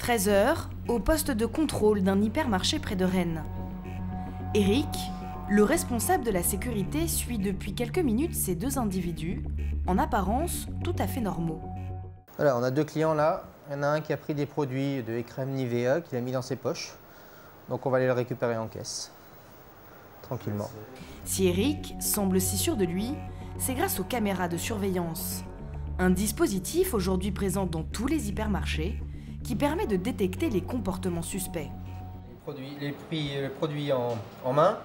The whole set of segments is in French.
13h, au poste de contrôle d'un hypermarché près de Rennes. Eric, le responsable de la sécurité, suit depuis quelques minutes ces deux individus, en apparence tout à fait normaux. Voilà, on a deux clients là. Il y en a un qui a pris des produits de crème Nivea qu'il a mis dans ses poches. Donc on va aller le récupérer en caisse, tranquillement. Si Eric semble si sûr de lui, c'est grâce aux caméras de surveillance. Un dispositif aujourd'hui présent dans tous les hypermarchés qui permet de détecter les comportements suspects. Les produits en main,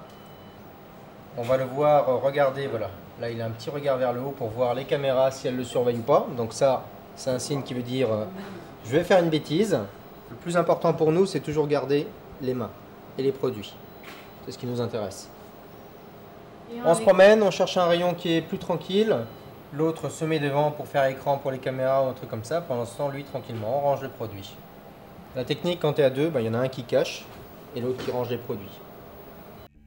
on va le voir regarder, voilà. Là, il a un petit regard vers le haut pour voir les caméras si elles le surveillent ou pas. Donc ça, c'est un signe qui veut dire je vais faire une bêtise. Le plus important pour nous, c'est toujours garder les mains et les produits. C'est ce qui nous intéresse. On se promène, on cherche un rayon qui est plus tranquille. L'autre se met devant pour faire écran pour les caméras ou un truc comme ça. Pendant ce temps, lui, tranquillement, on range le produit. La technique, quand tu es à deux, il y en a un qui cache et l'autre qui range les produits.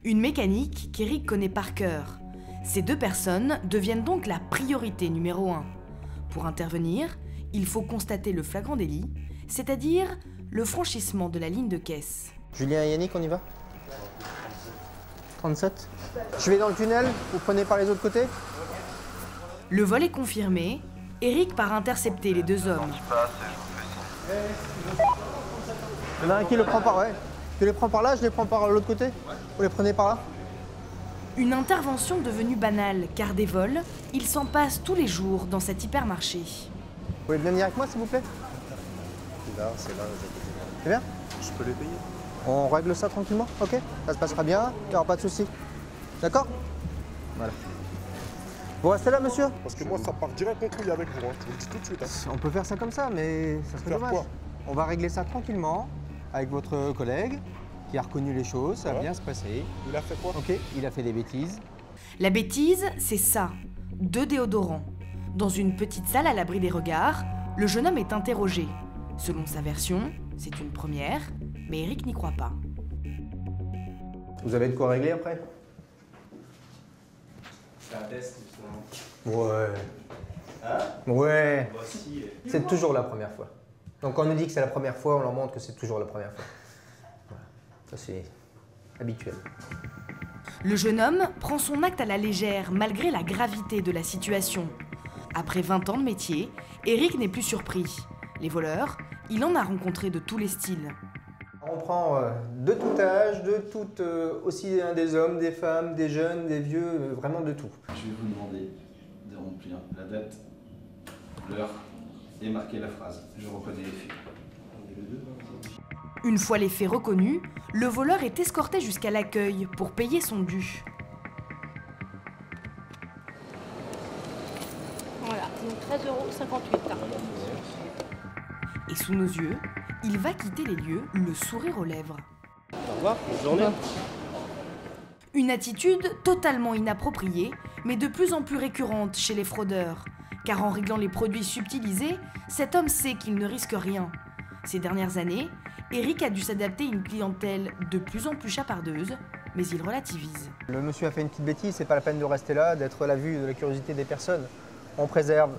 Une mécanique qu'Eric connaît par cœur. Ces deux personnes deviennent donc la priorité numéro 1. Pour intervenir, il faut constater le flagrant délit, c'est-à-dire le franchissement de la ligne de caisse. Julien et Yannick, on y va? 37. Je vais dans le tunnel, vous prenez par les autres côtés? Le vol est confirmé, Eric part intercepter les deux hommes. Il y en a un qui le prend par ouais. Tu les prends par là, je les prends par l'autre côté? Vous les prenez par là? Une intervention devenue banale, car des vols, il s'en passe tous les jours dans cet hypermarché. Vous voulez bien venir avec moi, s'il vous plaît? Là, c'est là. C'est bien? Je peux les payer? On règle ça tranquillement, ok? Ça se passera bien, il n'y aura pas de souci. D'accord? Voilà. Vous restez là, monsieur? Parce que moi, ça part direct en couille avec vous, hein. Je vous le dis tout de suite. Hein. On peut faire ça comme ça, mais ça serait dommage. Quoi? On va régler ça tranquillement avec votre collègue qui a reconnu les choses, ça va bien se passer. Il a fait quoi? Ok, il a fait des bêtises. La bêtise, c'est ça, 2 déodorants. Dans une petite salle à l'abri des regards, le jeune homme est interrogé. Selon sa version, c'est une première, mais Eric n'y croit pas. Vous avez de quoi régler après? C'est un test, justement. Ouais. Hein? Ouais. Bah si. C'est toujours la première fois. Donc quand on nous dit que c'est la première fois, on leur montre que c'est toujours la première fois. Voilà. Ça c'est habituel. Le jeune homme prend son acte à la légère malgré la gravité de la situation. Après 20 ans de métier, Eric n'est plus surpris. Les voleurs, il en a rencontré de tous les styles. On prend de tout âge, aussi des hommes, des femmes, des jeunes, des vieux, vraiment de tout. Je vais vous demander de remplir la date, l'heure et marquer la phrase. Je reconnais les faits. Une fois les faits reconnus, le voleur est escorté jusqu'à l'accueil pour payer son dû. Voilà, donc 13,58 €. Et sous nos yeux, il va quitter les lieux, le sourire aux lèvres. Au revoir, bonne journée. Une attitude totalement inappropriée, mais de plus en plus récurrente chez les fraudeurs. Car en réglant les produits subtilisés, cet homme sait qu'il ne risque rien. Ces dernières années, Eric a dû s'adapter à une clientèle de plus en plus chapardeuse, mais il relativise. Le monsieur a fait une petite bêtise, c'est pas la peine de rester là, d'être à la vue de la curiosité des personnes. On préserve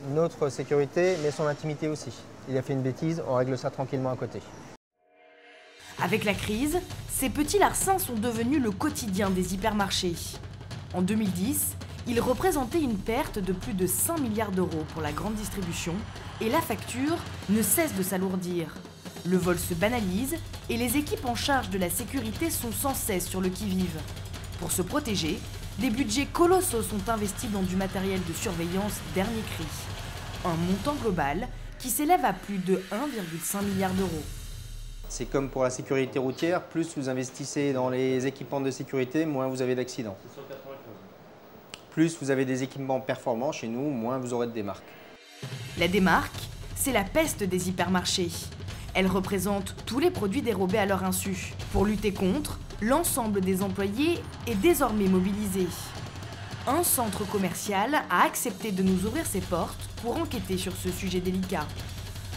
notre sécurité, mais son intimité aussi. Il a fait une bêtise, on règle ça tranquillement à côté. Avec la crise, ces petits larcins sont devenus le quotidien des hypermarchés. En 2010, ils représentaient une perte de plus de 5 milliards d'euros pour la grande distribution et la facture ne cesse de s'alourdir. Le vol se banalise et les équipes en charge de la sécurité sont sans cesse sur le qui-vive. Pour se protéger, des budgets colossaux sont investis dans du matériel de surveillance dernier cri. Un montant global qui s'élève à plus de 1,5 milliard d'euros. C'est comme pour la sécurité routière, plus vous investissez dans les équipements de sécurité, moins vous avez d'accidents. Plus vous avez des équipements performants chez nous, moins vous aurez de démarques. La démarque, c'est la peste des hypermarchés. Elle représente tous les produits dérobés à leur insu. Pour lutter contre, l'ensemble des employés est désormais mobilisé. Un centre commercial a accepté de nous ouvrir ses portes pour enquêter sur ce sujet délicat.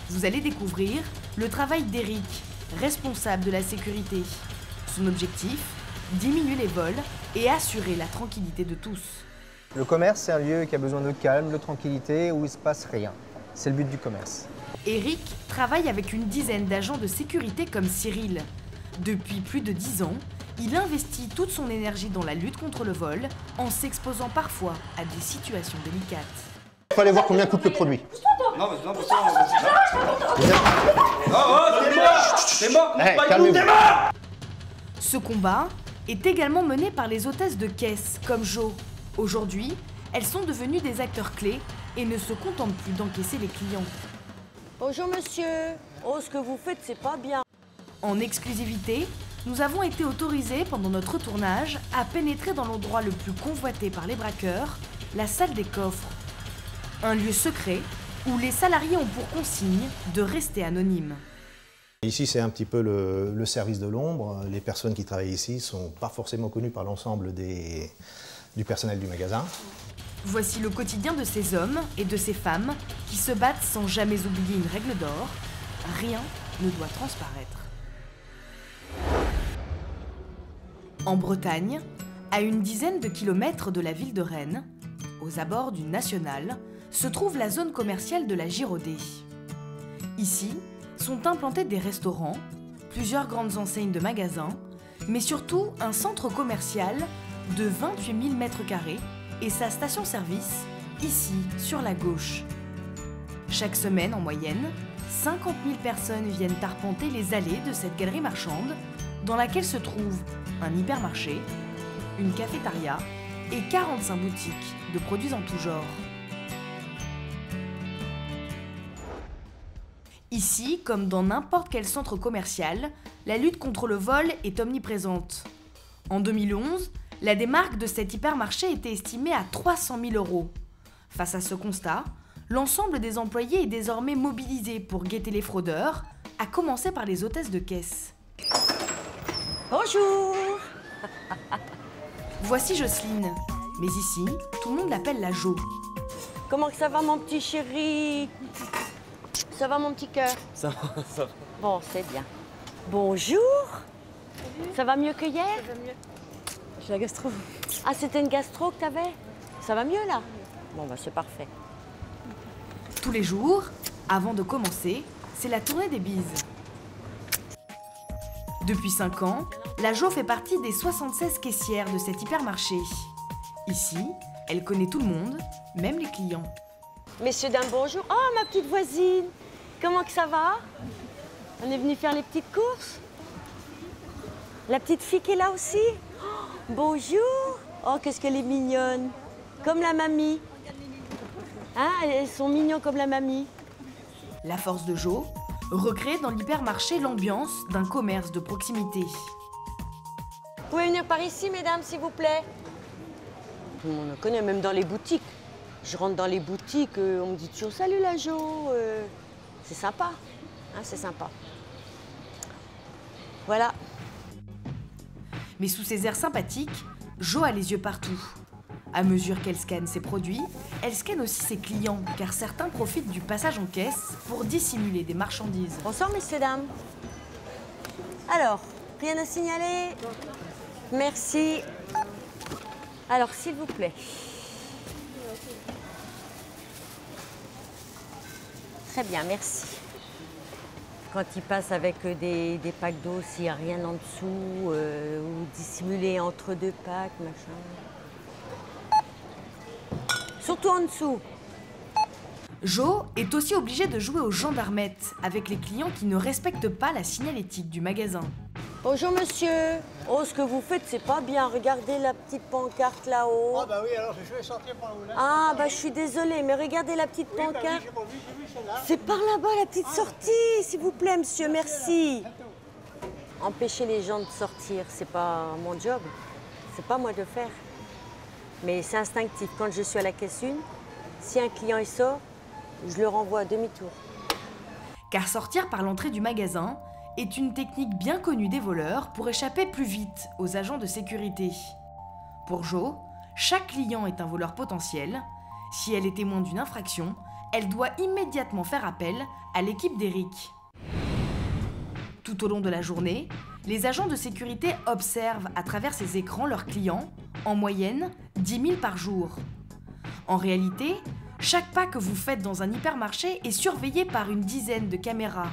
Vous allez découvrir le travail d'Eric, responsable de la sécurité. Son objectif, diminuer les vols et assurer la tranquillité de tous. Le commerce, c'est un lieu qui a besoin de calme, de tranquillité, où il ne se passe rien. C'est le but du commerce. Eric travaille avec une dizaine d'agents de sécurité comme Cyril. Depuis plus de 10 ans, il investit toute son énergie dans la lutte contre le vol, en s'exposant parfois à des situations délicates. Il faut aller voir combien coûte le produit. Non, mais non, c'est mort. Calmez-vous. Ce combat est également mené par les hôtesses de caisse, comme Jo. Aujourd'hui, elles sont devenues des acteurs clés et ne se contentent plus d'encaisser les clients. Bonjour monsieur. Oh, ce que vous faites, c'est pas bien. En exclusivité, nous avons été autorisés pendant notre tournage à pénétrer dans l'endroit le plus convoité par les braqueurs, la salle des coffres. Un lieu secret où les salariés ont pour consigne de rester anonymes. Ici, c'est un petit peu le service de l'ombre. Les personnes qui travaillent ici ne sont pas forcément connues par l'ensemble du personnel du magasin. Voici le quotidien de ces hommes et de ces femmes qui se battent sans jamais oublier une règle d'or. Rien ne doit transparaître. En Bretagne, à une dizaine de kilomètres de la ville de Rennes, aux abords du National, se trouve la zone commerciale de la Girodée. Ici sont implantés des restaurants, plusieurs grandes enseignes de magasins, mais surtout un centre commercial de 28 000 m² et sa station-service, ici, sur la gauche. Chaque semaine, en moyenne, 50 000 personnes viennent arpenter les allées de cette galerie marchande, dans laquelle se trouvent un hypermarché, une cafétéria et 45 boutiques de produits en tout genre. Ici, comme dans n'importe quel centre commercial, la lutte contre le vol est omniprésente. En 2011, la démarque de cet hypermarché était estimée à 300 000 €. Face à ce constat, l'ensemble des employés est désormais mobilisé pour guetter les fraudeurs, à commencer par les hôtesses de caisse. Bonjour. Voici Jocelyne, mais ici, tout le monde l'appelle la Jo. Comment que ça va mon petit chéri? Ça va mon petit cœur? Ça va. Bon, c'est bien. Bonjour. Ça va mieux que hier? Ça va mieux. J'ai la gastro. Ah, c'était une gastro que t'avais? Ça va mieux là? Bon, bah c'est parfait. Tous les jours, avant de commencer, c'est la tournée des bises. Depuis 5 ans, la Jo fait partie des 76 caissières de cet hypermarché. Ici, elle connaît tout le monde, même les clients. Messieurs, dames, bonjour. Oh, ma petite voisine. Comment que ça va? On est venu faire les petites courses? La petite fille qui est là aussi? Oh, bonjour. Oh, qu'est-ce qu'elle est mignonne. Comme la mamie. Hein, elles sont mignons comme la mamie. La force de Jo recrée dans l'hypermarché l'ambiance d'un commerce de proximité. Vous pouvez venir par ici, mesdames, s'il vous plaît. Tout le monde me connaît, même dans les boutiques. Je rentre dans les boutiques, on me dit toujours « Salut la Jo !» C'est sympa, hein, c'est sympa. Voilà. Mais sous ses airs sympathiques, Jo a les yeux partout. À mesure qu'elle scanne ses produits, elle scanne aussi ses clients, car certains profitent du passage en caisse pour dissimuler des marchandises. Bonsoir, messieurs, dames. Alors, rien à signaler? Merci. Alors, s'il vous plaît. Très bien, merci. Quand ils passent avec des packs d'eau, s'il n'y a rien en dessous, ou dissimulé entre deux packs, machin. Surtout en dessous. Jo est aussi obligée de jouer aux gendarmettes avec les clients qui ne respectent pas la signalétique du magasin. Bonjour monsieur. Oh, ce que vous faites, c'est pas bien. Regardez la petite pancarte là-haut. Ah bah oui, alors je vais sortir par là. Ah bah je suis désolée, mais regardez la petite pancarte. Bah oui, j'ai vu celle-là. C'est par là-bas la petite sortie, s'il vous plaît, monsieur, merci. Empêcher les gens de sortir, c'est pas mon job. C'est pas moi de faire. Mais c'est instinctif. Quand je suis à la caisse 1, si un client il sort, je le renvoie à demi-tour. Car sortir par l'entrée du magasin est une technique bien connue des voleurs pour échapper plus vite aux agents de sécurité. Pour Jo, chaque client est un voleur potentiel. Si elle est témoin d'une infraction, elle doit immédiatement faire appel à l'équipe d'Eric. Tout au long de la journée, les agents de sécurité observent à travers ces écrans leurs clients, en moyenne 10 000 par jour. En réalité, Chaque pas que vous faites dans un hypermarché est surveillé par une dizaine de caméras.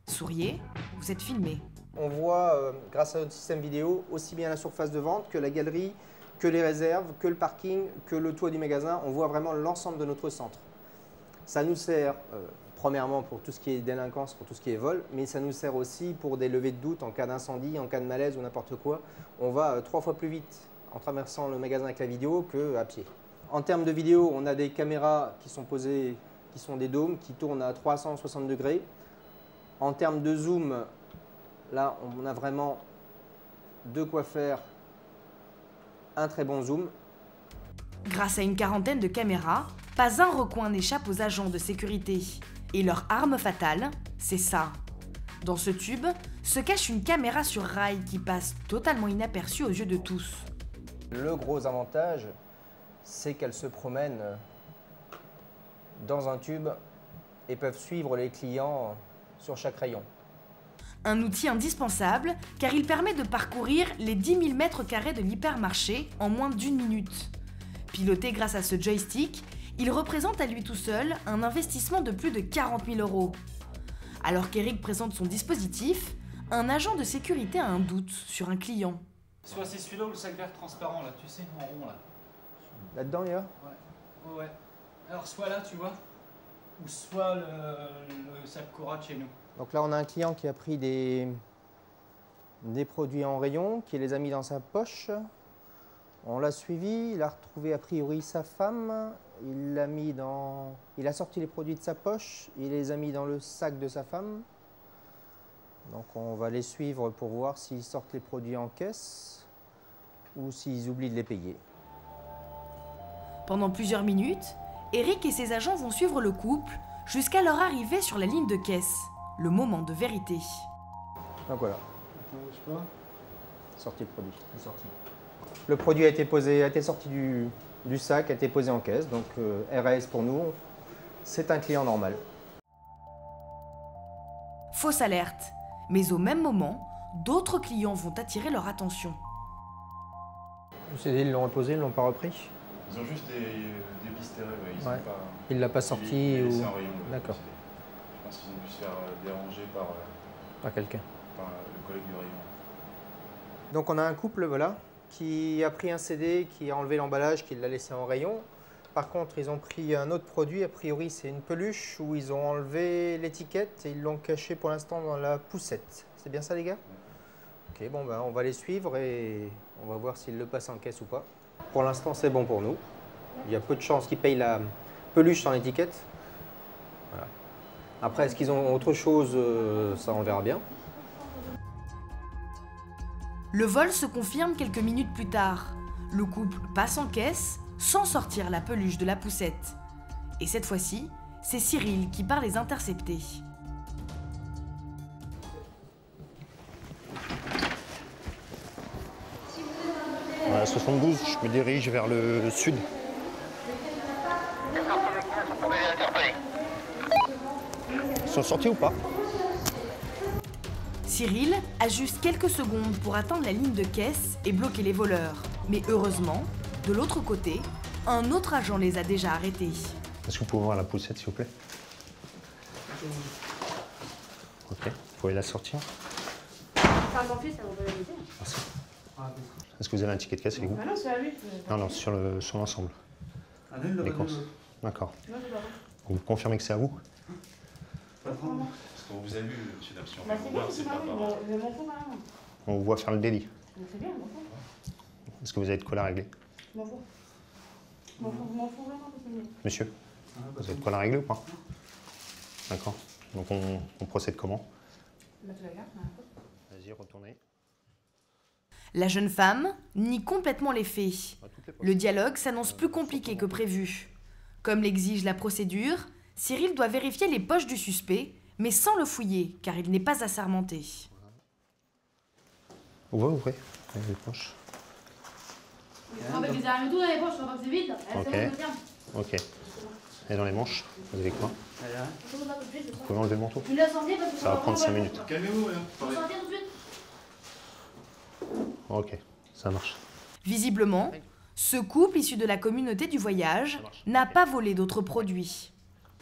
Souriez, vous êtes filmé. On voit, grâce à notre système vidéo, aussi bien la surface de vente que la galerie, que les réserves, que le parking, que le toit du magasin. On voit vraiment l'ensemble de notre centre. Ça nous sert, premièrement, pour tout ce qui est délinquance, pour tout ce qui est vol, mais ça nous sert aussi pour des levées de doute en cas d'incendie, en cas de malaise ou n'importe quoi. On va 3 fois plus vite en traversant le magasin avec la vidéo qu'à pied. En termes de vidéo, on a des caméras qui sont posées, qui sont des dômes, qui tournent à 360 degrés. En termes de zoom, là, on a vraiment de quoi faire un très bon zoom. Grâce à une quarantaine de caméras, pas un recoin n'échappe aux agents de sécurité. Et leur arme fatale, c'est ça. Dans ce tube se cache une caméra sur rail qui passe totalement inaperçue aux yeux de tous. Le gros avantage, c'est qu'elles se promènent dans un tube et peuvent suivre les clients sur chaque rayon. Un outil indispensable car il permet de parcourir les 10 000 mètres carrés de l'hypermarché en moins d'1 minute. Piloté grâce à ce joystick, il représente à lui tout seul un investissement de plus de 40 000 €. Alors qu'Eric présente son dispositif, un agent de sécurité a un doute sur un client. Soit c'est celui-là ou le sac vert transparent, là, tu sais, en rond, là. Là-dedans, il y a ? Ouais. Alors, soit là, tu vois, ou soit le sac Cora de chez nous. Donc là, on a un client qui a pris des produits en rayon, qui les a mis dans sa poche. On l'a suivi, il a retrouvé a priori sa femme, il a sorti les produits de sa poche, il les a mis dans le sac de sa femme. Donc on va les suivre pour voir s'ils sortent les produits en caisse ou s'ils oublient de les payer. Pendant plusieurs minutes, Eric et ses agents vont suivre le couple jusqu'à leur arrivée sur la ligne de caisse. Le moment de vérité. Donc voilà. Attends, je sais pas. Sorti le produit. Le produit a été sorti du sac, a été posé en caisse. Donc RAS pour nous, c'est un client normal. Fausse alerte. Mais au même moment, d'autres clients vont attirer leur attention. Le CD, ils l'ont reposé, ils l'ont pas repris. Ils ont juste débistéré, ouais. Ils Ouais. sont pas... Il l'a pas sorti Il ou... laissé en rayon. D'accord. Je pense qu'ils ont dû se faire déranger Par quelqu'un. par le collègue du rayon. Donc on a un couple, voilà, qui a pris un CD, qui a enlevé l'emballage, qui l'a laissé en rayon. Par contre, ils ont pris un autre produit, a priori c'est une peluche, où ils ont enlevé l'étiquette et ils l'ont caché pour l'instant dans la poussette. C'est bien ça les gars? Ok, bon ben on va les suivre et on va voir s'ils le passent en caisse ou pas. Pour l'instant c'est bon pour nous. Il y a peu de chances qu'ils payent la peluche sans l'étiquette. Voilà. Après, est-ce qu'ils ont autre chose? Ça on verra bien. Le vol se confirme quelques minutes plus tard. Le couple passe en caisse sans sortir la peluche de la poussette. Et cette fois-ci, c'est Cyril qui part les intercepter. À 72, je me dirige vers le sud. Ils sont sortis ou pas? Cyril a juste quelques secondes pour atteindre la ligne de caisse et bloquer les voleurs. Mais heureusement, de l'autre côté, un autre agent les a déjà arrêtés. Est-ce que vous pouvez voir la poussette, s'il vous plaît? Ok, vous pouvez la sortir. Merci. Est-ce que vous avez un ticket de caisse, les gars? non, c'est à lui. Non, sur l'ensemble. Les courses. D'accord. Vous confirmez que c'est à vous? Parce qu'on vous a vu, monsieur Dapsion. On vous voit faire le délit. C'est bien, m'en fous. Est-ce que vous avez de quoi la régler? M'en fous. M'en fous vraiment, c'est mieux. Monsieur, vous avez de quoi la régler ou pas? D'accord. Donc on procède comment? Bah, tu la gardes, Vas-y, retournez. La jeune femme nie complètement les faits. Le dialogue s'annonce plus compliqué que prévu. Comme l'exige la procédure, Cyril doit vérifier les poches du suspect, mais sans le fouiller, car il n'est pas assermenté. Ouvrez les poches. Avec les armes et tout dans les poches, on va pas que c'est vite. Ok. Ok. Et dans les manches, vous avez quoi? Vous pouvez enlever le manteau? Ça va prendre 5 minutes. Calmez-vous, hein. Ok, ça marche. Visiblement, Ce couple issu de la communauté du voyage n'a pas volé d'autres produits.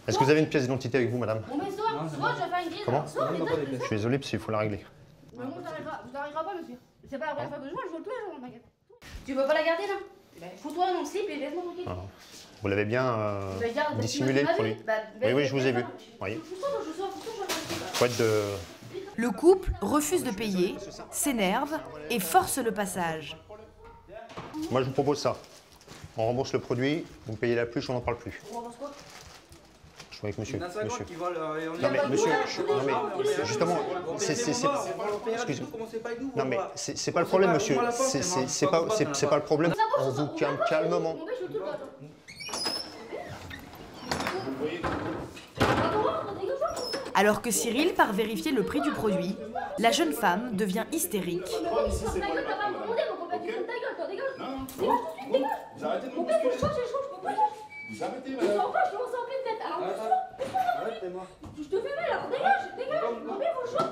Est-ce que vous avez une pièce d'identité avec vous, madame? Bon, mais soir, je vais faire une grille. Comment? Soir, les deux. Je suis désolé, parce qu'il faut la régler. Mais bon, vous n'arriverez pas, monsieur. C'est pas la première fois que je vole tous les jours, t'inquiète. Tu veux pas la garder, là? Ben, fous-toi dans le slip et laisse-moi tranquille. Ah. Vous l'avez bien dissimulé pour lui. Oui, je vous ai vu. Voyez. Faut être de... Le couple refuse de payer, s'énerve et force le passage. Moi, je vous propose ça. On rembourse le produit, vous payez la pluche, on n'en parle plus. On rembourse quoi? Je suis avec monsieur. Il y en a 50 Monsieur. qui volent et on Non mais monsieur, non mais justement, non mais c'est pas le problème monsieur, c'est pas le problème. On vous calme calmement. Alors que Cyril part vérifier le prix du produit, la jeune femme devient hystérique. Vous arrêtez de me bousculer. Vous arrêtez, madame. Arrêtez-moi. Je te fais mal, alors dégage. Non mais faut le choix,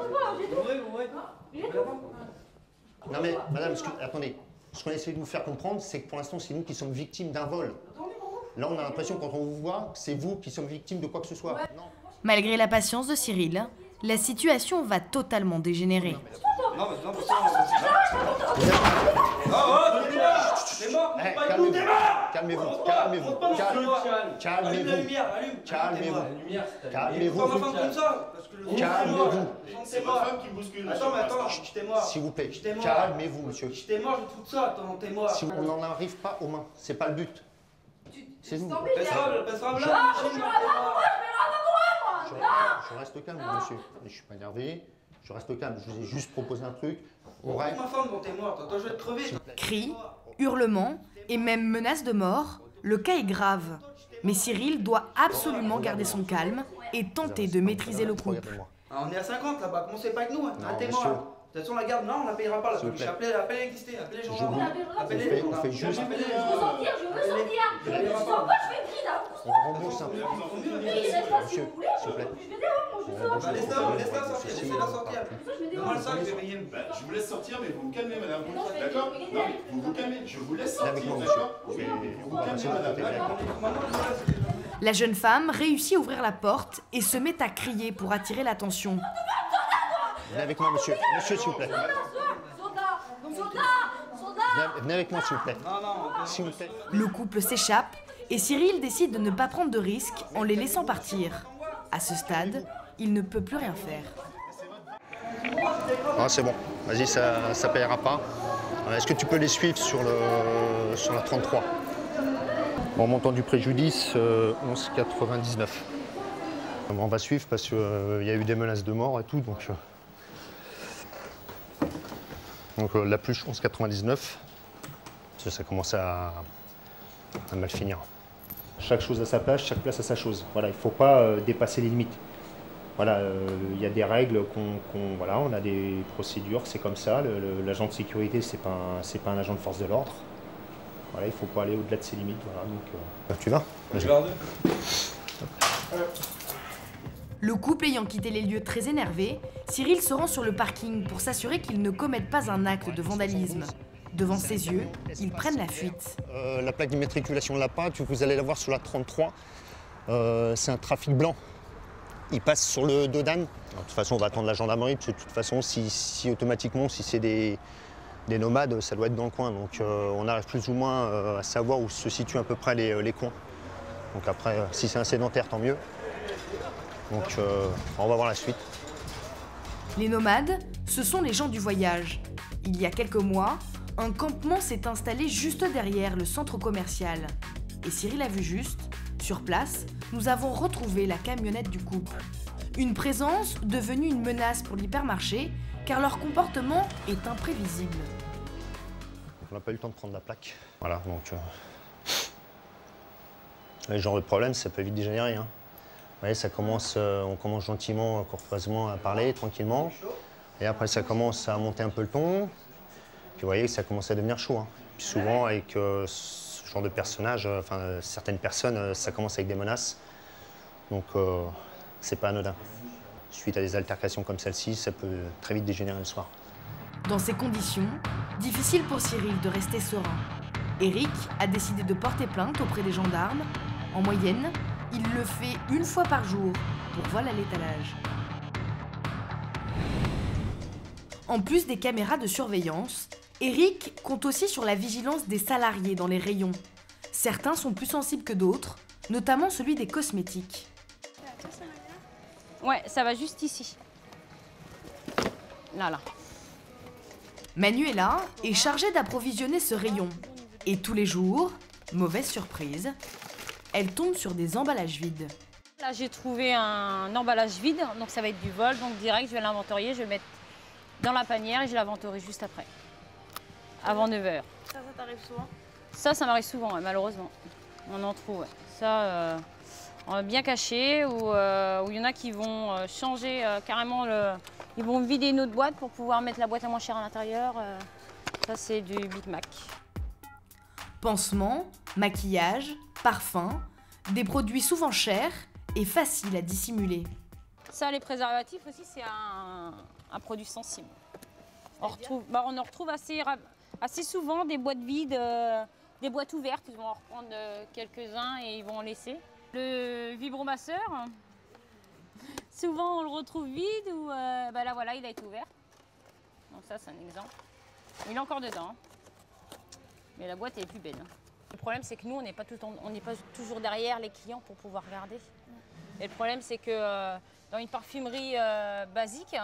Non mais madame, attendez, ce qu'on essaie de vous faire comprendre, c'est que pour l'instant c'est nous qui sommes victimes d'un vol. Là on a l'impression quand on vous voit, c'est vous qui sommes victimes de quoi que ce soit. Malgré la patience de Cyril, la situation va totalement dégénérer. Non, mais non, Calmez-vous. C'est ma femme qui bouscule. Attends, tais-moi. S'il vous plaît, calmez-vous, monsieur. J'étais mort, je tout ça, attends, tais-moi. Si on n'en arrive pas aux mains, c'est pas le but. C'est nous. Je reste calme, monsieur. Je suis pas énervé. Je reste calme. Je vous ai juste proposé un truc. On règle. Ma femme, t'es morte. Attends, je vais te crever. Cris, hurlements et même menaces de mort, le cas est grave. Mais Cyril doit absolument garder son calme et tenter de maîtriser le couple. On est à 50 là-bas, commencez pas avec nous. Arrêtez-moi. De toute façon, la garde, non, on la payera pas. Appelez les gens. Appelez les gens. On fait juste. Je veux sortir. Je sors pas, je fais une crise. On rembourse un peu. Monsieur, s'il vous plaît. Laisse-la sortir, laissez-la sortir. Donne-moi le sac, je vais payer. Je vous laisse sortir, mais vous me calmez, madame. D'accord? Non, vous vous calmez. Je vous laisse sortir, Avec moi, d'accord? Vous vous calmez, madame. La jeune femme réussit à ouvrir la porte et se met à crier pour attirer l'attention. Venez avec moi, monsieur. Monsieur, s'il vous plaît. Venez avec moi, s'il vous plaît. S'il vous plaît. Le couple s'échappe et Cyril décide de ne pas prendre de risques en les laissant partir. À ce stade, il ne peut plus rien faire. Ah, c'est bon. Vas-y, ça payera pas. Est-ce que tu peux les suivre sur la 33? Bon, montant du préjudice, 11,99. On va suivre parce qu'il y a eu des menaces de mort et tout. Donc la pluche 11,99. Ça commence à mal finir. Chaque chose à sa place, chaque place à sa chose. Voilà, il ne faut pas dépasser les limites. Voilà, il y a des règles voilà, on a des procédures, c'est comme ça. L'agent de sécurité, c'est pas un agent de force de l'ordre. Voilà, il ne faut pas aller au-delà de ses limites. Voilà, donc, tu vas? Le couple ayant quitté les lieux très énervé, Cyril se rend sur le parking pour s'assurer qu'ils ne commettent pas un acte de vandalisme. Devant ses yeux, ils prennent la fuite. La plaque d'immatriculation ne l'a pas, vous allez la voir sur la 33. C'est un trafic blanc. Il passe sur le dos d'âne. De toute façon, on va attendre la gendarmerie, parce que de toute façon, si automatiquement, si c'est des nomades, ça doit être dans le coin. Donc on arrive plus ou moins à savoir où se situent à peu près les coins. Donc après, si c'est un sédentaire, tant mieux. Donc on va voir la suite. Les nomades, ce sont les gens du voyage. Il y a quelques mois, un campement s'est installé juste derrière le centre commercial. Et Cyril a vu juste. Sur place, nous avons retrouvé la camionnette du couple. Une présence devenue une menace pour l'hypermarché, car leur comportement est imprévisible. On n'a pas eu le temps de prendre la plaque. Voilà, donc... ce genre de problème, ça peut vite dégénérer. Hein. Vous voyez, ça commence, on commence gentiment, courtoisement à parler, tranquillement. Et après, ça commence à monter un peu le ton. Puis vous voyez, ça commence à devenir chaud. Hein. Puis souvent, avec ce genre de personnages, certaines personnes, ça commence avec des menaces. Donc, c'est pas anodin. Suite à des altercations comme celle-ci, ça peut très vite dégénérer le soir. Dans ces conditions, difficile pour Cyril de rester serein. Eric a décidé de porter plainte auprès des gendarmes. En moyenne, il le fait 1 fois par jour pour vol à l'étalage. En plus des caméras de surveillance, Eric compte aussi sur la vigilance des salariés dans les rayons. Certains sont plus sensibles que d'autres, notamment celui des cosmétiques. Ouais, ça va juste ici. Là. Manuela est chargée d'approvisionner ce rayon. Et tous les jours, mauvaise surprise, elle tombe sur des emballages vides. Là, j'ai trouvé un emballage vide, donc ça va être du vol. Donc direct, je vais l'inventorier, je vais le mettre dans la panière et je l'inventorie juste après. Avant 9 h. Ça t'arrive souvent? Ça m'arrive souvent, ouais, malheureusement. On en trouve, ouais. Ça, bien caché, ou il y en a qui vont changer carrément ils vont vider une autre boîte pour pouvoir mettre la boîte à moins cher à l'intérieur. Ça, c'est du Big Mac. Pansements, maquillage, parfums, des produits souvent chers et faciles à dissimuler. Ça, les préservatifs aussi, c'est un produit sensible. On en retrouve assez souvent des boîtes vides, des boîtes ouvertes. Ils vont en reprendre quelques-uns et ils vont en laisser. Le vibromasseur, souvent on le retrouve vide ou là voilà, il a été ouvert. Donc ça, c'est un exemple. Il est encore dedans. Mais la boîte est plus belle. Le problème, c'est que nous, on n'est pas toujours derrière les clients pour pouvoir regarder. Et le problème, c'est que dans une parfumerie basique,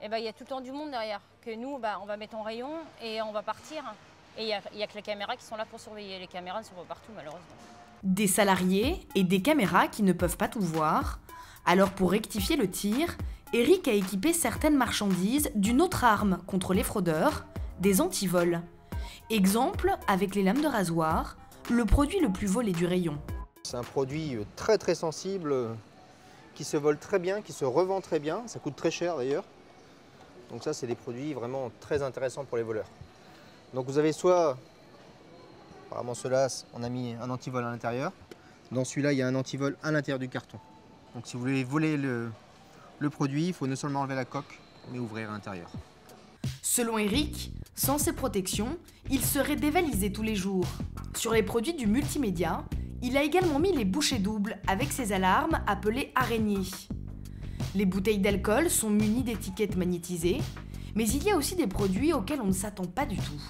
il y a tout le temps du monde derrière. Que nous, on va mettre en rayon et on va partir. Et il n'y a que les caméras qui sont là pour surveiller. Les caméras ne sont pas partout, malheureusement. Des salariés et des caméras qui ne peuvent pas tout voir. Alors pour rectifier le tir, Eric a équipé certaines marchandises d'une autre arme contre les fraudeurs, des antivols. Exemple avec les lames de rasoir, le produit le plus volé du rayon. C'est un produit très très sensible, qui se vole très bien, qui se revend très bien, ça coûte très cher d'ailleurs. Donc ça, c'est des produits vraiment très intéressants pour les voleurs. Donc vous avez soit, apparemment ceux-là, on a mis un antivol à l'intérieur. Dans celui-là, il y a un antivol à l'intérieur du carton. Donc si vous voulez voler le produit, il faut non seulement enlever la coque, mais ouvrir à l'intérieur. Selon Eric, sans ces protections, il serait dévalisé tous les jours. Sur les produits du multimédia, il a également mis les bouchées doubles avec ses alarmes appelées araignées. Les bouteilles d'alcool sont munies d'étiquettes magnétisées, mais il y a aussi des produits auxquels on ne s'attend pas du tout.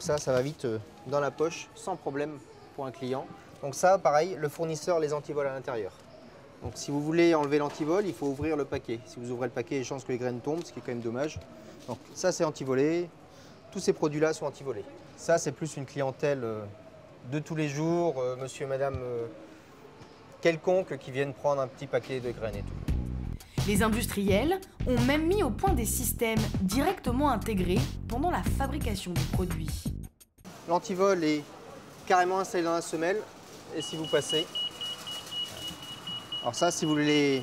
Ça va vite dans la poche, sans problème pour un client. Donc ça, pareil, le fournisseur les antivols à l'intérieur. Donc si vous voulez enlever l'antivol, il faut ouvrir le paquet. Si vous ouvrez le paquet, il y a des chances que les graines tombent, ce qui est quand même dommage. Donc ça, c'est antivolé. Tous ces produits-là sont antivolés. Ça, c'est plus une clientèle de tous les jours, monsieur et madame quelconque qui viennent prendre un petit paquet de graines et tout. Les industriels ont même mis au point des systèmes directement intégrés pendant la fabrication du produit. L'antivol est carrément installé dans la semelle, et si vous passez, alors ça, si vous voulez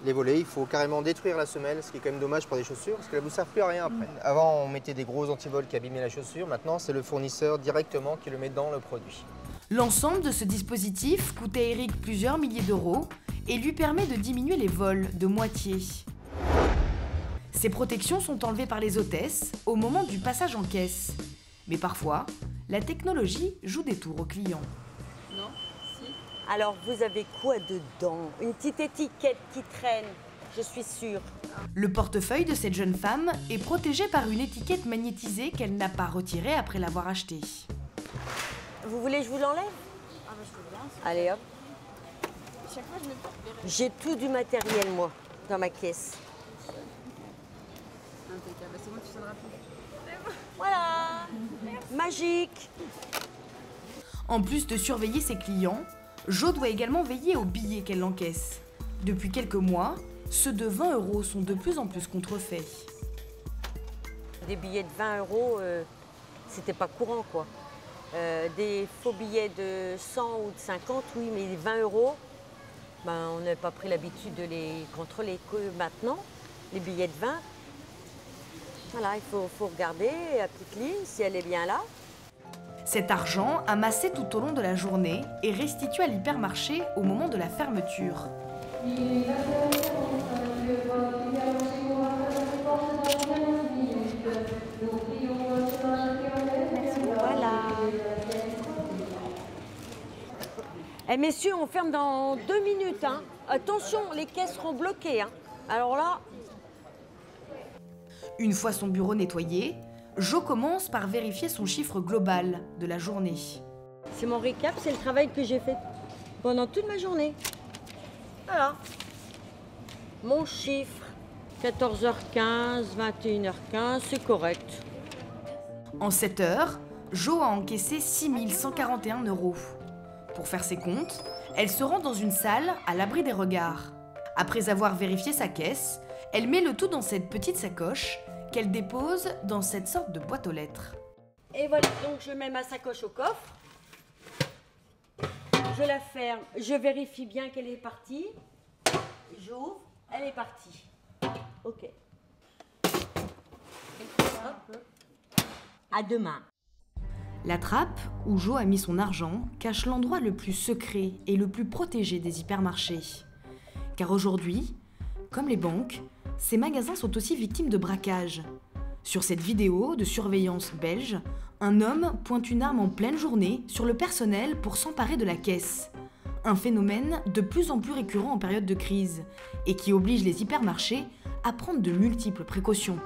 les voler, il faut carrément détruire la semelle, ce qui est quand même dommage pour des chaussures, parce qu'elles ne vous servent plus à rien après. Avant, on mettait des gros antivols qui abîmaient la chaussure, maintenant c'est le fournisseur directement qui le met dans le produit. L'ensemble de ce dispositif coûte à Eric plusieurs milliers d'euros et lui permet de diminuer les vols de moitié. Ces protections sont enlevées par les hôtesses au moment du passage en caisse. Mais parfois, la technologie joue des tours aux clients. Non, si. Alors, vous avez quoi dedans? Une petite étiquette qui traîne, je suis sûre. Le portefeuille de cette jeune femme est protégé par une étiquette magnétisée qu'elle n'a pas retirée après l'avoir achetée. Vous voulez que je vous l'enlève? Ah bah je veux bien. Allez hop. Chaque fois je me porte. J'ai tout du matériel, moi, dans ma caisse. Impeccable, c'est bon, tu sonneras plus. Voilà. Magique. En plus de surveiller ses clients, Jo doit également veiller aux billets qu'elle encaisse. Depuis quelques mois, ceux de 20 € sont de plus en plus contrefaits. Des billets de 20 €, c'était pas courant, quoi. Des faux billets de 100 ou de 50, oui, mais les 20 €, on n'a pas pris l'habitude de les contrôler que maintenant. Les billets de 20, voilà, il faut regarder la petite ligne, si elle est bien là. Cet argent, amassé tout au long de la journée, est restitué à l'hypermarché au moment de la fermeture. Voilà. Eh messieurs, on ferme dans 2 minutes. Hein. Attention, les caisses seront bloquées. Hein. Alors là... Une fois son bureau nettoyé, Jo commence par vérifier son chiffre global de la journée. C'est mon récap, c'est le travail que j'ai fait pendant toute ma journée. Voilà. Mon chiffre, 14h15, 21h15, c'est correct. En 7 heures, Jo a encaissé 6 141 €. Pour faire ses comptes, elle se rend dans une salle à l'abri des regards. Après avoir vérifié sa caisse, elle met le tout dans cette petite sacoche qu'elle dépose dans cette sorte de boîte aux lettres. Et voilà, donc je mets ma sacoche au coffre. Je la ferme, je vérifie bien qu'elle est partie. J'ouvre, elle est partie. Ok. Hop. À demain. La trappe où Jo a mis son argent cache l'endroit le plus secret et le plus protégé des hypermarchés. Car aujourd'hui, comme les banques, ces magasins sont aussi victimes de braquages. Sur cette vidéo de surveillance belge, un homme pointe une arme en pleine journée sur le personnel pour s'emparer de la caisse. Un phénomène de plus en plus récurrent en période de crise et qui oblige les hypermarchés à prendre de multiples précautions.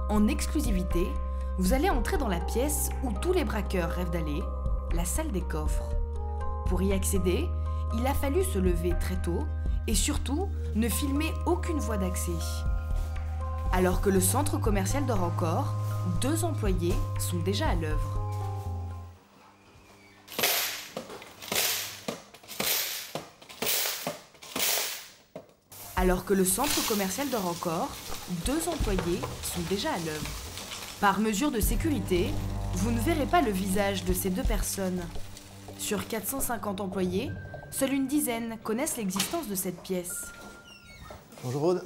En exclusivité, vous allez entrer dans la pièce où tous les braqueurs rêvent d'aller, la salle des coffres. Pour y accéder, il a fallu se lever très tôt et surtout ne filmer aucune voie d'accès. Alors que le centre commercial dort encore, 2 employés sont déjà à l'œuvre. Alors que le centre commercial dort encore, 2 employés sont déjà à l'œuvre. Par mesure de sécurité, vous ne verrez pas le visage de ces 2 personnes. Sur 450 employés, seule une dizaine connaissent l'existence de cette pièce. Bonjour Aude.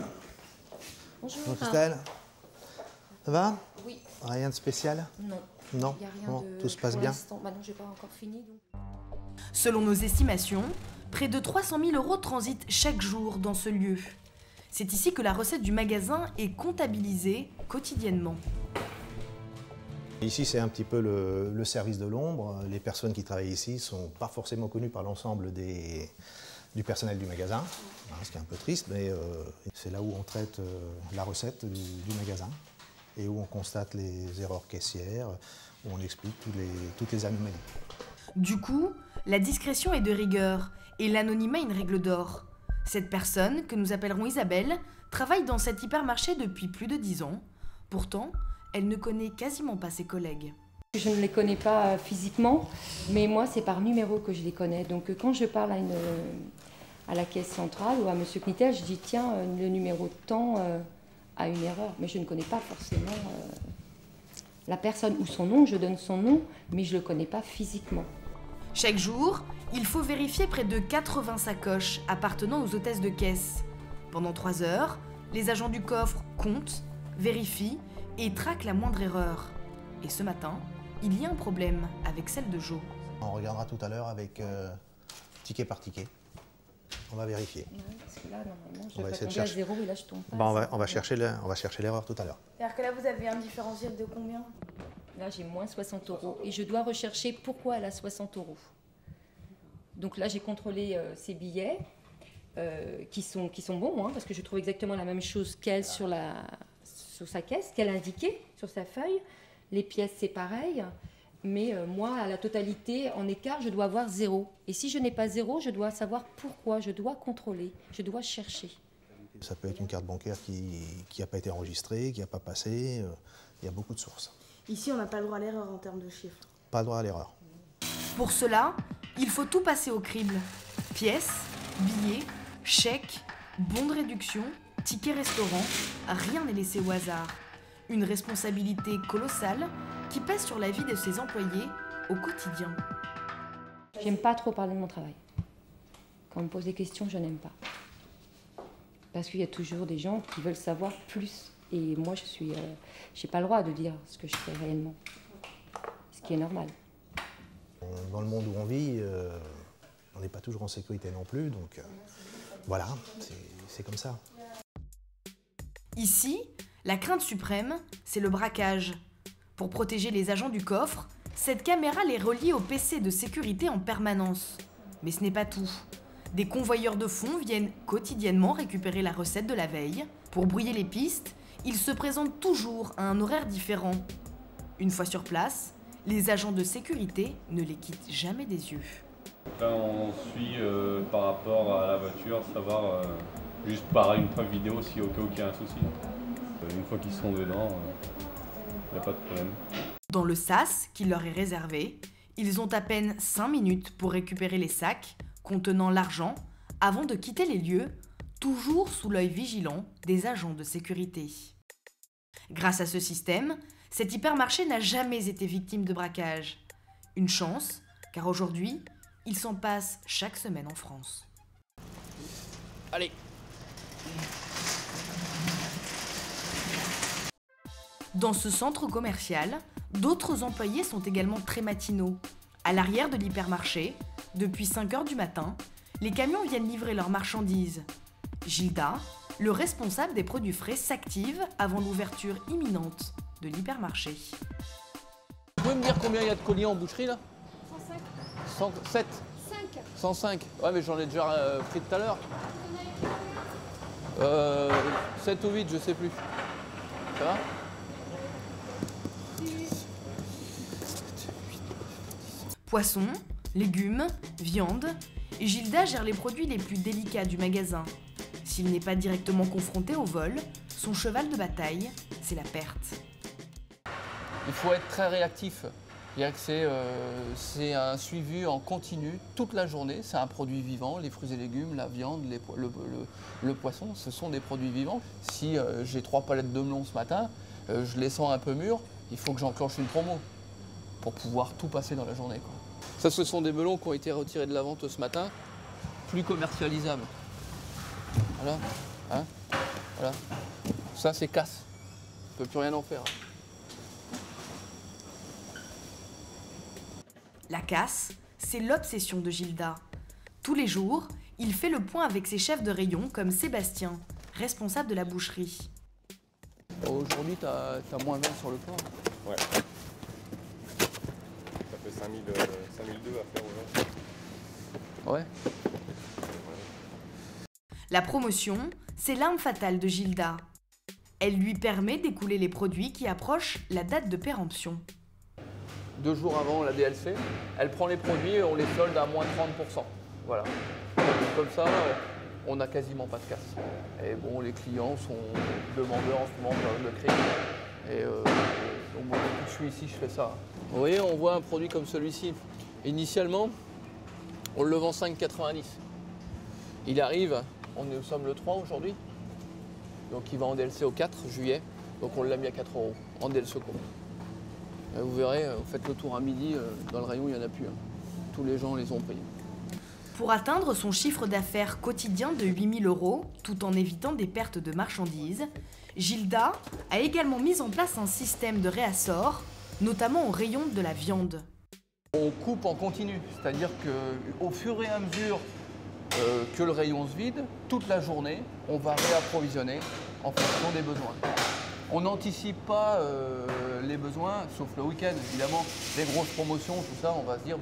Bonjour. Bonjour Christelle. Ça va? Oui. Rien de spécial? Non. Non? Il n'y a rien Bon, de... tout se passe bien? Bah non, j'ai pas encore fini. Donc... Selon nos estimations, près de 300 000 € transitent chaque jour dans ce lieu. C'est ici que la recette du magasin est comptabilisée quotidiennement. Ici, c'est un petit peu le service de l'ombre. Les personnes qui travaillent ici ne sont pas forcément connues par l'ensemble du personnel du magasin, ce qui est un peu triste, mais c'est là où on traite la recette du magasin et où on constate les erreurs caissières, où on explique toutes les anomalies. Du coup, la discrétion est de rigueur et l'anonymat une règle d'or. Cette personne, que nous appellerons Isabelle, travaille dans cet hypermarché depuis plus de 10 ans. Pourtant, elle ne connaît quasiment pas ses collègues. Je ne les connais pas physiquement, mais moi, c'est par numéro que je les connais. Donc, quand je parle à la caisse centrale ou à M. Knittel, je dis, tiens, le numéro tant a une erreur. Mais je ne connais pas forcément la personne ou son nom. Je donne son nom, mais je ne le connais pas physiquement. Chaque jour, il faut vérifier près de 80 sacoches appartenant aux hôtesses de caisse. Pendant 3 heures, les agents du coffre comptent, vérifient et traquent la moindre erreur. Et ce matin, il y a un problème avec celle de Jo. On regardera tout à l'heure avec ticket par ticket. On va vérifier. Ouais, parce que là, normalement, je on va vais essayer pas de tomber à chercher. 0 et là, je tombe pas. On va chercher l'erreur tout à l'heure. C'est-à-dire que là, vous avez un différentiel de combien? Là, j'ai moins 60 € et je dois rechercher pourquoi elle a 60 €. Donc là, j'ai contrôlé ces billets qui sont bons, hein, parce que je trouve exactement la même chose qu'elle sur sa caisse, qu'elle indiquait sur sa feuille. Les pièces, c'est pareil. Mais moi, à la totalité, en écart, je dois avoir 0. Et si je n'ai pas 0, je dois savoir pourquoi, je dois contrôler, je dois chercher. Ça peut être une carte bancaire qui n'a pas été enregistrée, qui n'a pas passé. Il y a beaucoup de sources. Ici, on n'a pas le droit à l'erreur en termes de chiffres. Pas le droit à l'erreur. Pour cela, il faut tout passer au crible. Pièces, billets, chèques, bons de réduction, tickets restaurant, rien n'est laissé au hasard. Une responsabilité colossale qui pèse sur la vie de ses employés au quotidien. J'aime pas trop parler de mon travail. Quand on me pose des questions, je n'aime pas. Parce qu'il y a toujours des gens qui veulent savoir plus. Et moi, j'ai pas le droit de dire ce que je fais réellement. Ce qui est normal. Dans le monde où on vit, on n'est pas toujours en sécurité non plus, donc voilà, c'est comme ça. Ici, la crainte suprême, c'est le braquage. Pour protéger les agents du coffre, Cette caméra les relie au PC de sécurité en permanence. Mais ce n'est pas tout. Des convoyeurs de fonds viennent quotidiennement récupérer la recette de la veille. Pour brouiller les pistes, ils se présentent toujours à un horaire différent. Une fois sur place, les agents de sécurité ne les quittent jamais des yeux. Là, on suit par rapport à la voiture, savoir juste par une preuve vidéo si au cas où il y a un souci. Une fois qu'ils sont dedans, il n'y a pas de problème. Dans le sas qui leur est réservé, ils ont à peine 5 minutes pour récupérer les sacs contenant l'argent avant de quitter les lieux, toujours sous l'œil vigilant des agents de sécurité. Grâce à ce système, cet hypermarché n'a jamais été victime de braquage. Une chance, car aujourd'hui, il s'en passe chaque semaine en France. Allez. Dans ce centre commercial, d'autres employés sont également très matinaux. À l'arrière de l'hypermarché, depuis 5 h du matin, les camions viennent livrer leurs marchandises. Gilda, le responsable des produits frais, s'active avant l'ouverture imminente de l'hypermarché. Vous pouvez me dire combien il y a de colis en boucherie là? 105. 107. 5. 105. Ouais, mais j'en ai déjà pris tout à l'heure. 7 ou 8, je sais plus. Ça va? Poissons, légumes, viande, Gilda gère les produits les plus délicats du magasin. S'il n'est pas directement confronté au vol, son cheval de bataille, c'est la perte. Il faut être très réactif. C'est un suivi en continu toute la journée. C'est un produit vivant, les fruits et légumes, la viande, le poisson, ce sont des produits vivants. Si j'ai 3 palettes de melons ce matin, je les sens un peu mûrs, il faut que j'enclenche une promo pour pouvoir tout passer dans la journée, quoi. Ça, ce sont des melons qui ont été retirés de la vente ce matin, plus commercialisables. Voilà, hein, voilà. Ça, c'est casse. On ne peut plus rien en faire. La casse, c'est l'obsession de Gilda. Tous les jours, il fait le point avec ses chefs de rayon comme Sébastien, responsable de la boucherie. Aujourd'hui, t'as moins 20 sur le port. Ouais. Ça fait 5002 à faire aujourd'hui. Ouais. La promotion, c'est l'arme fatale de Gilda. Elle lui permet d'écouler les produits qui approchent la date de péremption. 2 jours avant la DLC, elle prend les produits et on les solde à moins 30%. Voilà. Comme ça, on n'a quasiment pas de casse. Et bon, les clients sont demandeurs en ce moment en période de crise. Et donc moi, depuis que je suis ici, je fais ça. Vous voyez, on voit un produit comme celui-ci. Initialement, on le vend 5,90. Il arrive, nous sommes le 3 aujourd'hui. Donc il va en DLC au 4 juillet. Donc on l'a mis à 4 € en DLC court. Vous verrez, vous faites le tour à midi, dans le rayon, il n'y en a plus. Hein. Tous les gens les ont pris. Pour atteindre son chiffre d'affaires quotidien de 8 000 €, tout en évitant des pertes de marchandises, Gilda a également mis en place un système de réassort, notamment au rayon de la viande. On coupe en continu, c'est-à-dire qu'au fur et à mesure que le rayon se vide, toute la journée, on va réapprovisionner en fonction des besoins. On n'anticipe pas les besoins, sauf le week-end évidemment. Les grosses promotions, tout ça, on va se dire,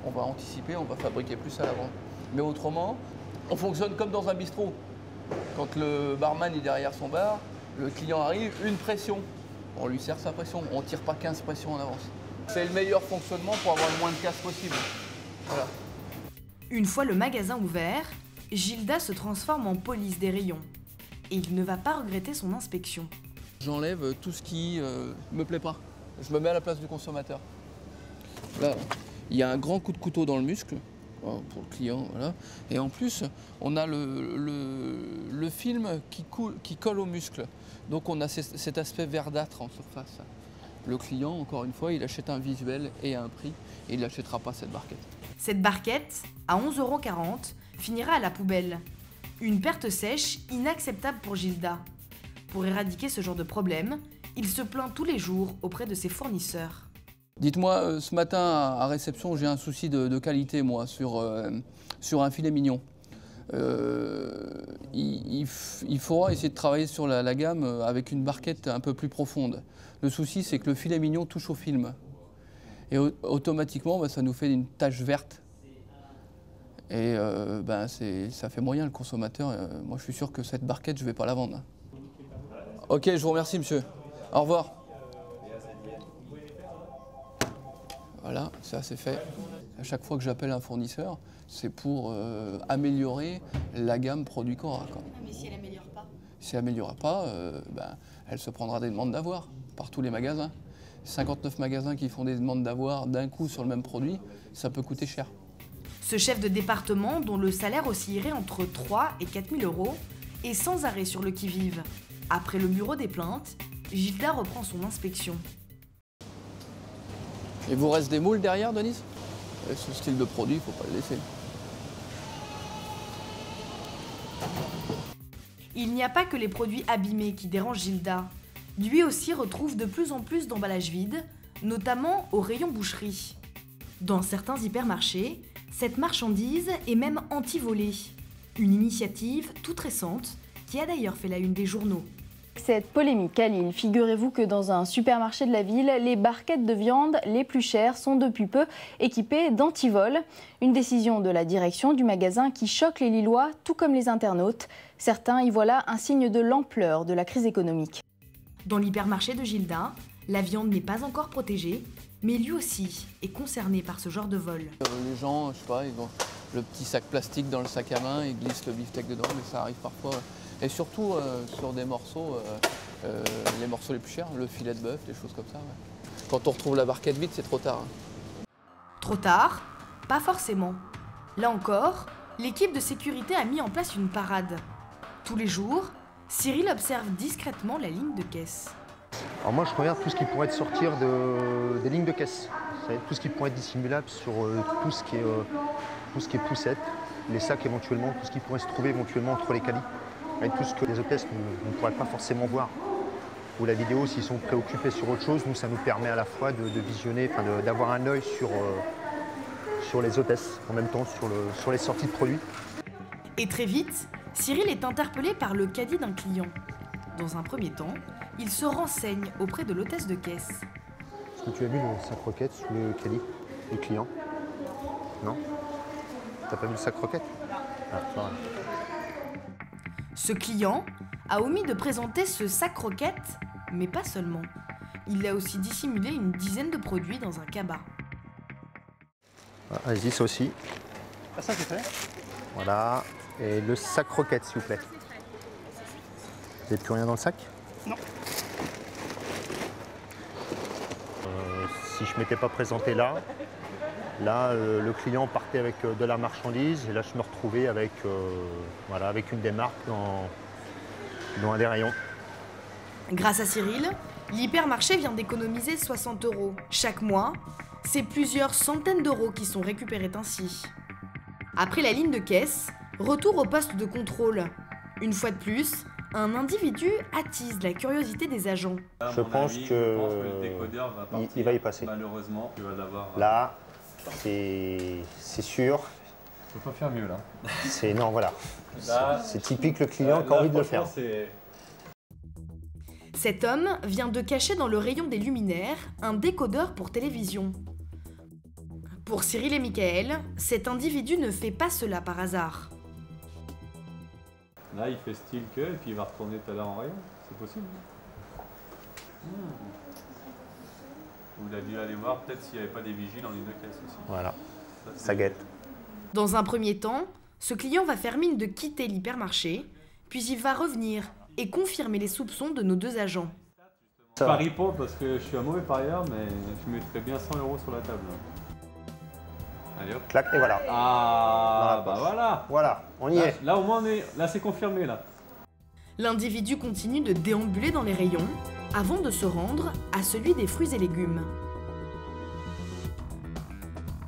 on va anticiper, on va fabriquer plus à l'avant. Mais autrement, on fonctionne comme dans un bistrot. Quand le barman est derrière son bar, le client arrive, une pression. On lui sert sa pression, on ne tire pas 15 pressions en avance. C'est le meilleur fonctionnement pour avoir le moins de casse possible. Voilà. Une fois le magasin ouvert, Gilda se transforme en police des rayons. Et il ne va pas regretter son inspection. J'enlève tout ce qui me plaît pas. Je me mets à la place du consommateur. Là, il y a un grand coup de couteau dans le muscle pour le client, voilà. Et en plus, on a le film qui colle au muscle. Donc on a cet aspect verdâtre en surface. Le client, encore une fois, il achète un visuel et un prix, et il n'achètera pas cette barquette. Cette barquette, à 11,40 € finira à la poubelle. Une perte sèche inacceptable pour Gilda. Pour éradiquer ce genre de problème, il se plaint tous les jours auprès de ses fournisseurs. Dites-moi, ce matin à réception, j'ai un souci de qualité, moi, sur un filet mignon. Il faudra essayer de travailler sur la gamme avec une barquette un peu plus profonde. Le souci, c'est que le filet mignon touche au film. Et automatiquement, ça nous fait une tache verte. Et ça fait moyen le consommateur. Moi, je suis sûr que cette barquette, je ne vais pas la vendre. Ok, je vous remercie, monsieur. Au revoir. Voilà, ça c'est fait. À chaque fois que j'appelle un fournisseur, c'est pour améliorer la gamme produit Cora. Mais si elle n'améliore pas? Si elle n'améliorera pas, elle se prendra des demandes d'avoir par tous les magasins. 59 magasins qui font des demandes d'avoir d'un coup sur le même produit, ça peut coûter cher. Ce chef de département, dont le salaire oscillerait entre 3 et 4 000 euros, est sans arrêt sur le qui-vive. Après le bureau des plaintes, Gilda reprend son inspection. Il vous reste des moules derrière, Denise? Ce style de produit, il ne faut pas le laisser. Il n'y a pas que les produits abîmés qui dérangent Gilda. Lui aussi retrouve de plus en plus d'emballages vides, notamment au rayon boucherie. Dans certains hypermarchés, cette marchandise est même anti-volée. Une initiative toute récente qui a d'ailleurs fait la une des journaux. Cette polémique à Lille, figurez-vous que dans un supermarché de la ville, les barquettes de viande les plus chères sont depuis peu équipées d'antivol. Une décision de la direction du magasin qui choque les Lillois, tout comme les internautes. Certains y voient là un signe de l'ampleur de la crise économique. Dans l'hypermarché de Gilda, la viande n'est pas encore protégée, mais lui aussi est concerné par ce genre de vol. Les gens, je sais pas, ils ont le petit sac plastique dans le sac à main, ils glissent le beefsteak dedans, mais ça arrive parfois. Et surtout sur des morceaux, les morceaux les plus chers, le filet de bœuf, des choses comme ça. Ouais. Quand on retrouve la barquette vide, c'est trop tard. Hein. Trop tard? Pas forcément. Là encore, l'équipe de sécurité a mis en place une parade. Tous les jours, Cyril observe discrètement la ligne de caisse. Alors moi, je regarde tout ce qui pourrait sortir des lignes de caisse. Tout ce qui pourrait être dissimulable sur tout ce qui est poussette, les sacs éventuellement, tout ce qui pourrait se trouver éventuellement entre les calis. Et tout ce que les hôtesses ne pourraient pas forcément voir. Ou la vidéo, s'ils sont préoccupés sur autre chose, nous, ça nous permet à la fois de visionner, d'avoir un œil sur les hôtesses, en même temps sur les sorties de produits. Et très vite, Cyril est interpellé par le caddie d'un client. Dans un premier temps, il se renseigne auprès de l'hôtesse de caisse. Est-ce que tu as vu le sac roquette sous le caddie du client? Non? T'as pas vu le sac roquette? Ah, c'est vrai. Ce client a omis de présenter ce sac roquette, mais pas seulement. Il a aussi dissimulé une dizaine de produits dans un cabas. Ah, allez-y, ça aussi. Ah, ça c'est fait. Voilà. Et le sac roquette, s'il vous plaît. Vous n'avez plus rien dans le sac? Non. Si je ne m'étais pas présenté là, le client partait avec de la marchandise et là je me retrouvais avec, avec une des marques dans un des rayons. Grâce à Cyril, l'hypermarché vient d'économiser 60 € chaque mois. C'est plusieurs centaines d'euros qui sont récupérés ainsi. Après la ligne de caisse, retour au poste de contrôle. Une fois de plus, un individu attise la curiosité des agents. Je pense que le décodeur va partir. Il va y passer. Malheureusement, tu vas l'avoir. Là, c'est sûr. Je peux pas faire mieux là. Non, voilà. C'est typique le client qui a envie de le faire. Cet homme vient de cacher dans le rayon des luminaires un décodeur pour télévision. Pour Cyril et Michael, cet individu ne fait pas cela par hasard. Là, il fait style que, et puis il va retourner tout à l'heure en rayon. C'est possible. Vous avez dû aller voir peut-être s'il n'y avait pas des vigiles en ligne de caisse aussi. Voilà, ça guette. Dans un premier temps, ce client va faire mine de quitter l'hypermarché, puis il va revenir et confirmer les soupçons de nos deux agents. Je parie pas parce que je suis un mauvais parieur, mais je mettrais bien 100 € sur la table. Allez hop. Clac, et voilà. Ah, bah voilà. Voilà, on y est. Là au moins, là c'est confirmé là. L'individu continue de déambuler dans les rayons avant de se rendre à celui des fruits et légumes.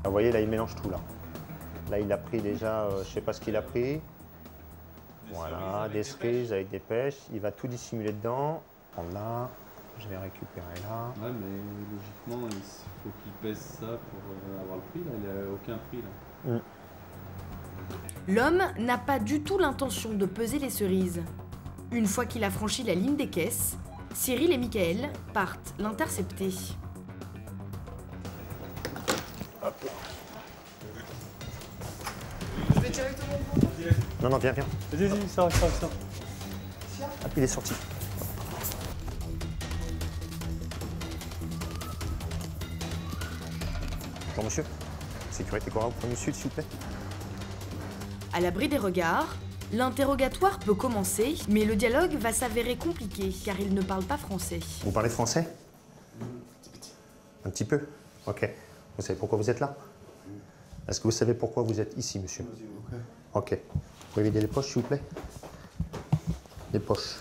Vous voyez, là, il mélange tout là. Là, il a pris déjà, je sais pas ce qu'il a pris. Voilà, des cerises avec des pêches. Il va tout dissimuler dedans. Prendre là. Je vais récupérer là. Ouais, mais logiquement, il faut qu'il pèse ça pour avoir le prix. Là. Il n'a aucun prix. Là. L'homme n'a pas du tout l'intention de peser les cerises. Une fois qu'il a franchi la ligne des caisses, Cyril et Michael partent l'intercepter. directement. Non, non, viens, viens. Vas-y, sors. Hop, il est sorti. Bonjour monsieur. Sécurité Cora au premier sud, s'il vous plaît. À l'abri des regards, l'interrogatoire peut commencer, mais le dialogue va s'avérer compliqué car il ne parle pas français. Vous parlez français? Un petit peu. Ok. Vous savez pourquoi vous êtes là? Est-ce que vous savez pourquoi vous êtes ici, monsieur? Ok. Vous pouvez vider les poches, s'il vous plaît? Les poches.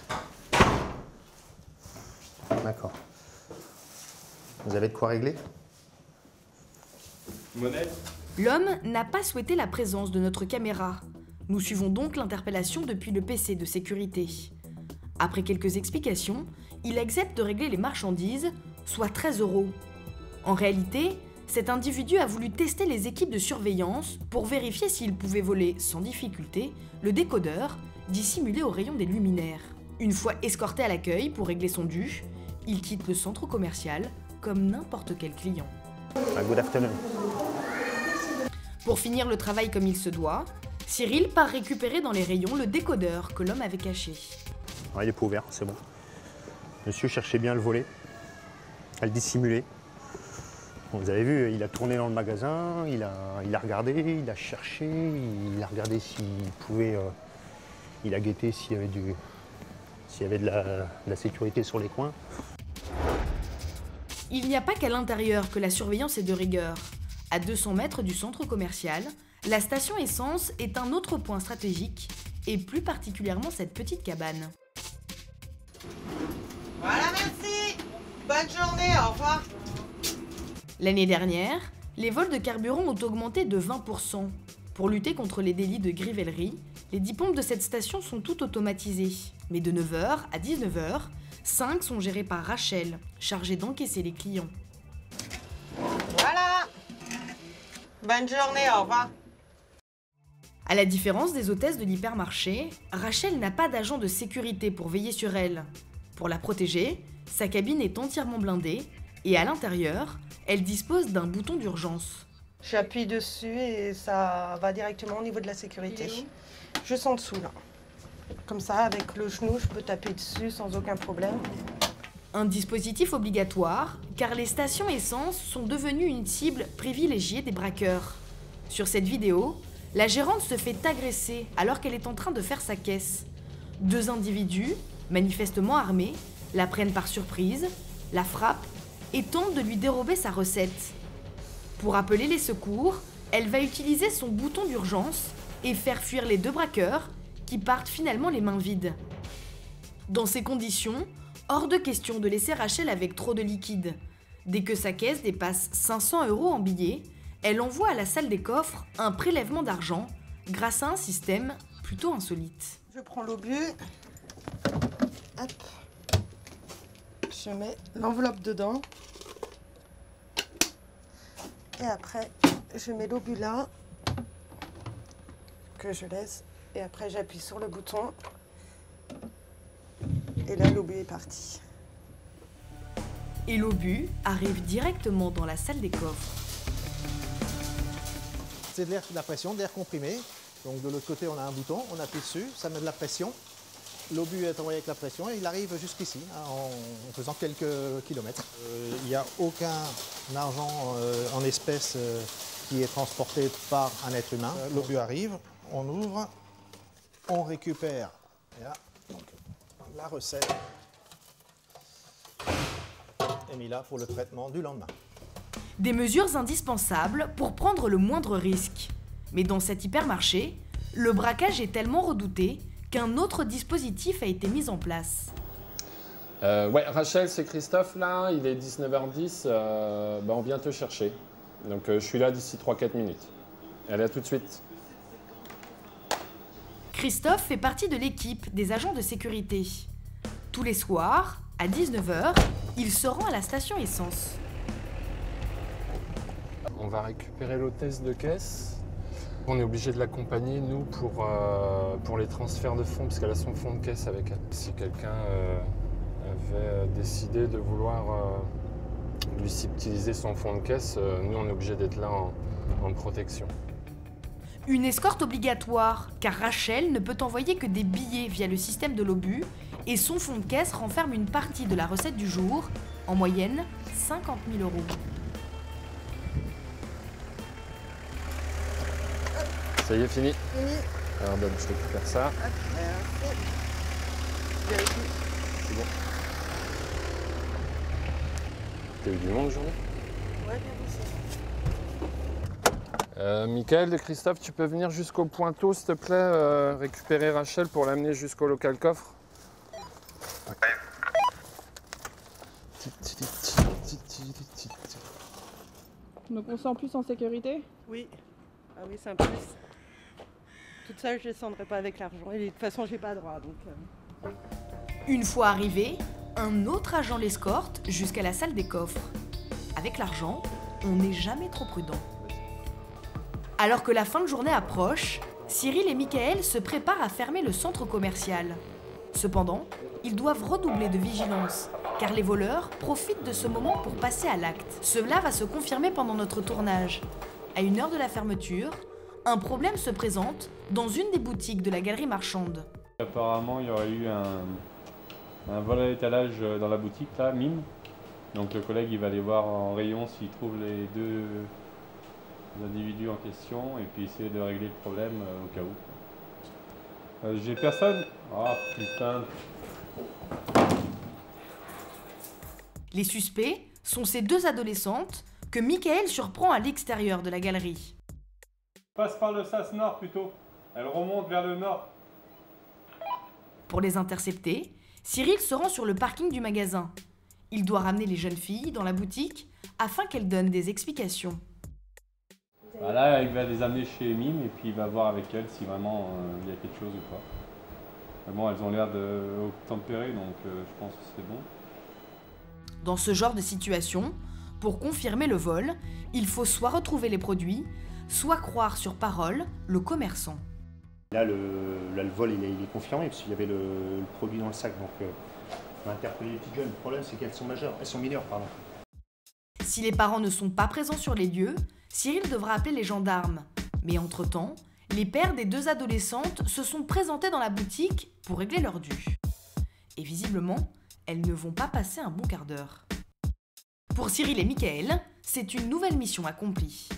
D'accord. Vous avez de quoi régler? Monnaie? L'homme n'a pas souhaité la présence de notre caméra. Nous suivons donc l'interpellation depuis le PC de sécurité. Après quelques explications, il accepte de régler les marchandises, soit 13 €. En réalité, cet individu a voulu tester les équipes de surveillance pour vérifier s'il pouvait voler sans difficulté le décodeur dissimulé au rayon des luminaires. Une fois escorté à l'accueil pour régler son dû, il quitte le centre commercial comme n'importe quel client. Good afternoon. Pour finir le travail comme il se doit, Cyril part récupérer dans les rayons le décodeur que l'homme avait caché. Ah, il est pas ouvert, c'est bon. Monsieur cherchait bien à le voler, à le dissimuler. Bon, vous avez vu, il a tourné dans le magasin, il a regardé, il a cherché, il a regardé s'il pouvait... il a guetté s'il y avait de la sécurité sur les coins. Il n'y a pas qu'à l'intérieur que la surveillance est de rigueur. À 200 mètres du centre commercial, la station essence est un autre point stratégique, et plus particulièrement cette petite cabane. Voilà, merci. Bonne journée, au revoir. L'année dernière, les vols de carburant ont augmenté de 20%. Pour lutter contre les délits de grivellerie, les 10 pompes de cette station sont toutes automatisées. Mais de 9h à 19h, 5 sont gérées par Rachel, chargée d'encaisser les clients. Voilà. Bonne journée, au revoir. À la différence des hôtesses de l'hypermarché, Rachel n'a pas d'agent de sécurité pour veiller sur elle. Pour la protéger, sa cabine est entièrement blindée et à l'intérieur, elle dispose d'un bouton d'urgence. J'appuie dessus et ça va directement au niveau de la sécurité. Juste en dessous, là. Comme ça, avec le genou, je peux taper dessus sans aucun problème. Un dispositif obligatoire, car les stations essence sont devenues une cible privilégiée des braqueurs. Sur cette vidéo, la gérante se fait agresser alors qu'elle est en train de faire sa caisse. 2 individus, manifestement armés, la prennent par surprise, la frappent et tentent de lui dérober sa recette. Pour appeler les secours, elle va utiliser son bouton d'urgence et faire fuir les 2 braqueurs qui partent finalement les mains vides. Dans ces conditions, hors de question de laisser Rachel avec trop de liquide. Dès que sa caisse dépasse 500 € en billets, elle envoie à la salle des coffres un prélèvement d'argent grâce à un système plutôt insolite. Je prends l'obus. Hop. Je mets l'enveloppe dedans. Et après, je mets l'obus là, que je laisse. Et après, j'appuie sur le bouton. Et là, l'obus est parti. Et l'obus arrive directement dans la salle des coffres. C'est de la pression, de l'air comprimé. Donc de l'autre côté, on a un bouton, on appuie dessus, ça met de la pression. L'obus est envoyé avec la pression et il arrive jusqu'ici, en faisant quelques kilomètres. Il n'y a aucun argent en espèces qui est transporté par un être humain. L'obus arrive, on ouvre, on récupère. Et là, donc, la recette est mise là pour le traitement du lendemain. Des mesures indispensables pour prendre le moindre risque. Mais dans cet hypermarché, le braquage est tellement redouté qu'un autre dispositif a été mis en place. Ouais, Rachel, c'est Christophe là, il est 19h10, on vient te chercher. Donc je suis là d'ici 3-4 minutes. Allez, à tout de suite. Christophe fait partie de l'équipe des agents de sécurité. Tous les soirs, à 19h, il se rend à la station essence. On va récupérer l'hôtesse de caisse. On est obligé de l'accompagner, nous, pour les transferts de fonds, parce qu'elle a son fonds de caisse avec elle. Si quelqu'un avait décidé de vouloir lui subtiliser son fonds de caisse, nous, on est obligé d'être là en protection. Une escorte obligatoire, car Rachel ne peut envoyer que des billets via le système de l'obus et son fonds de caisse renferme une partie de la recette du jour, en moyenne 50 000 €. Ça y est, fini. Alors, donne, je récupère ça. C'est bon. T'as eu du monde aujourd'hui? Ouais, bien aussi. Michael et Christophe, tu peux venir jusqu'au Pointeau, s'il te plaît, récupérer Rachel pour l'amener jusqu'au local coffre. Donc on se sent plus en sécurité? Oui. Ah oui, c'est un plus. Toute seule, je ne descendrai pas avec l'argent. Et de toute façon, j'ai pas droit. Donc, Une fois arrivé, un autre agent l'escorte jusqu'à la salle des coffres. Avec l'argent, on n'est jamais trop prudent. Alors que la fin de journée approche, Cyril et Michael se préparent à fermer le centre commercial. Cependant, ils doivent redoubler de vigilance, car les voleurs profitent de ce moment pour passer à l'acte. Cela va se confirmer pendant notre tournage. À 1 heure de la fermeture, un problème se présente dans une des boutiques de la galerie marchande. Apparemment, il y aurait eu un vol à l'étalage dans la boutique, là, mine. Donc le collègue, il va aller voir en rayon s'il trouve les deux individus en question et puis essayer de régler le problème au cas où. J'ai personne. Ah putain. Les suspects sont ces 2 adolescentes que Michael surprend à l'extérieur de la galerie. Passe par le sas nord plutôt. Elle remonte vers le nord. Pour les intercepter, Cyril se rend sur le parking du magasin. Il doit ramener les jeunes filles dans la boutique afin qu'elles donnent des explications. Bah là, il va les amener chez Mime et puis il va voir avec elles si vraiment il y a quelque chose ou pas. Mais bon, elles ont l'air d'obtempérer, donc je pense que c'est bon. Dans ce genre de situation, pour confirmer le vol, il faut soit retrouver les produits, soit croire sur parole le commerçant. Là, le vol, il est confirmé, parce qu'il y avait le produit dans le sac. Donc, on a interpellé les petites jeunes. Le problème, c'est qu'elles sont majeures. Elles sont mineures, pardon. Si les parents ne sont pas présents sur les lieux, Cyril devra appeler les gendarmes. Mais entre-temps, les pères des 2 adolescentes se sont présentés dans la boutique pour régler leurs dus. Et visiblement, elles ne vont pas passer un bon quart d'heure. Pour Cyril et Michael, c'est une nouvelle mission accomplie.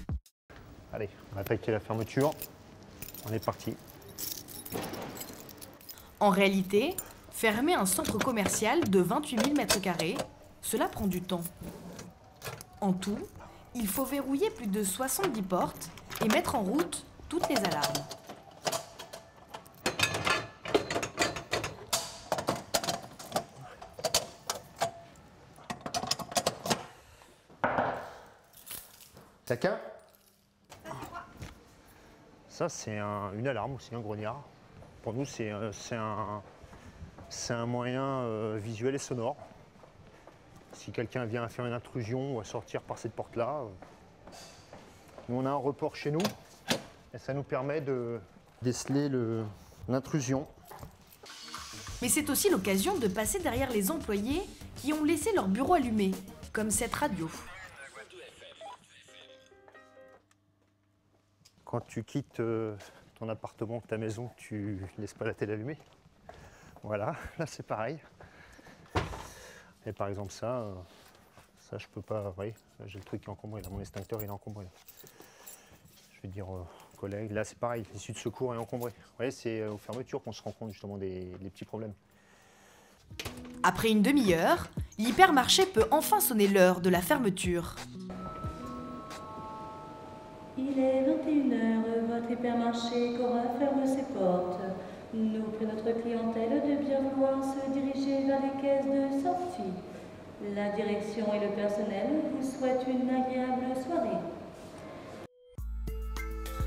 Allez, on va attaquer la fermeture. On est parti. En réalité, fermer un centre commercial de 28 000 m², cela prend du temps. En tout, il faut verrouiller plus de 70 portes et mettre en route toutes les alarmes. Quelqu'un? Ça, c'est une alarme aussi, un grognard. Pour nous, c'est un moyen visuel et sonore. Si quelqu'un vient à faire une intrusion ou à sortir par cette porte-là, nous, on a un report chez nous et ça nous permet de déceler l'intrusion. Mais c'est aussi l'occasion de passer derrière les employés qui ont laissé leur bureau allumé, comme cette radio. Quand tu quittes ton appartement, ta maison, tu ne laisses pas la télé allumée. Voilà, là c'est pareil. Et par exemple ça je peux pas, vous voyez, j'ai le truc qui est encombré, là, mon extincteur il est encombré. Là. Je vais dire aux collègues, là c'est pareil, l'issue de secours est encombrée. Vous voyez, c'est aux fermetures qu'on se rend compte justement des petits problèmes. Après une demi-heure, l'hypermarché peut enfin sonner l'heure de la fermeture. Il est 21h, votre hypermarché Cora ferme ses portes. Nous prions notre clientèle de bien vouloir se diriger vers les caisses de sortie. La direction et le personnel vous souhaitent une agréable soirée.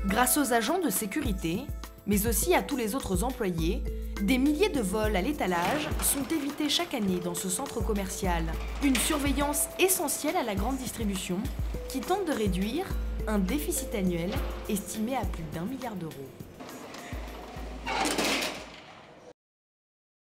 Grâce aux agents de sécurité, mais aussi à tous les autres employés, des milliers de vols à l'étalage sont évités chaque année dans ce centre commercial. Une surveillance essentielle à la grande distribution qui tente de réduire un déficit annuel estimé à plus d'1 milliard d'euros.